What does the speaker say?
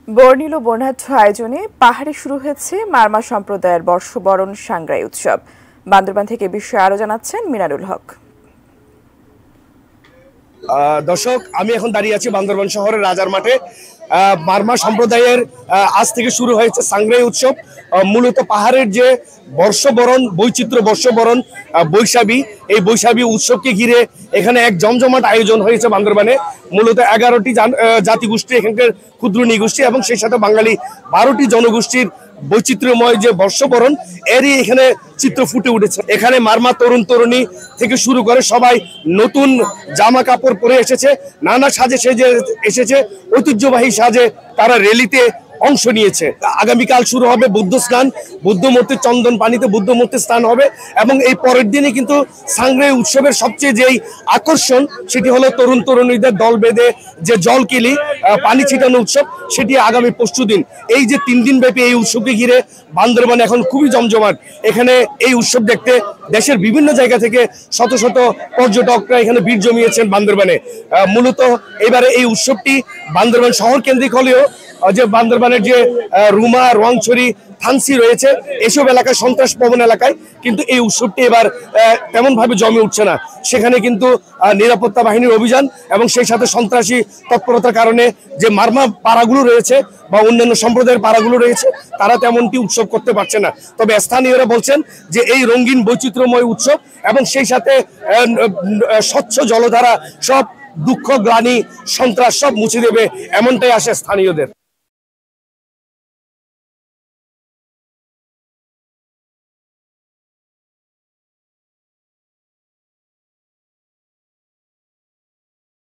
বর্ণিল বর্ণাঢ্য আয়োজনে পাহাড়ে শুরু হয়েছে মারমা সম্প্রদায়ের বর্ষবরণ সাংগ্রাই উৎসব। বান্দরবান থেকে বিষয়ে আরো জানাচ্ছেন মিনারুল হক। দর্শক, আমি এখন দাঁড়িয়ে আছি বান্দরবান শহরের রাজার মাঠে। মারমা সম্প্রদায়ের আজ থেকে শুরু হয়েছে সাংগ্রাই উৎসব। মূলত পাহাড়ের যে বর্ষবরণ বৈচিত্র্য বর্ষবরণ বৈশাখী, এই বৈশাখী উৎসবকে ঘিরে এখানে এক জমজমাট আয়োজন হয়েছে বান্দরবানে। মূলত 11টি জাতিগোষ্ঠী, এখানকার ক্ষুদ্র নৃগোষ্ঠী এবং সেই সাথে বাঙালি 12টি জনগোষ্ঠীর বৈচিত্র্যময় যে বর্ষবরণ, এরই এখানে চিত্র ফুটে উঠেছে। এখানে মারমা তরুণ তরুণী থেকে শুরু করে সবাই নতুন জামা কাপড় পরে এসেছে, নানা সাজে সেজে এসেছে, ঐতিহ্যবাহী সাজে তারা র্যালিতে অংশ নিয়েছে। আগামীকাল শুরু হবে বুদ্ধ স্নান, বুদ্ধ মূর্তির চন্দন পানিতে বুদ্ধ মূর্তির স্নান হবে এবং এই পরের দিনে কিন্তু সাংগ্রাই উৎসবের সবচেয়ে যেই আকর্ষণ সেটি হলো তরুণ তরুণীদের দল বেঁধে যে জলকিলি পানি ছিটানো উৎসব, সেটি আগামী পরশু দিন। এই যে 3 দিন ব্যাপী এই উৎসবকে ঘিরে বান্দরবান এখন খুবই জমজমাট। এখানে এই উৎসব দেখতে দেশের বিভিন্ন জায়গা থেকে শত শত পর্যটকরা এখানে ভিড় জমিয়েছেন বান্দরবানে। মূলত এবারে এই উৎসবটি বান্দরবান শহর কেন্দ্রিক হলেও যে বান্দরবানের যে রুমা, রোয়াংছড়ি, থানসি রয়েছে, এসব এলাকায় সন্ত্রাস প্রবণ এলাকায় কিন্তু এই উৎসবটি এবার তেমন ভাবে জমে উঠছে না। সেখানে কিন্তু নিরাপত্তা বাহিনীর অভিযান এবং সেই সাথে সন্ত্রাসী তৎপরতার কারণে যে মারমা পাড়াগুলো রয়েছে বা অন্যান্য সম্প্রদায়ের পাড়াগুলো রয়েছে, তারা তেমনটি উৎসব করতে পারছে না। তবে স্থানীয়রা বলছেন যে এই রঙিন বৈচিত্র্যময় উৎসব এবং সেই সাথে স্বচ্ছ জলধারা সব দুঃখ, গ্লানি, সন্ত্রাস সব মুছে দেবে, এমনটাই আসে স্থানীয়দের।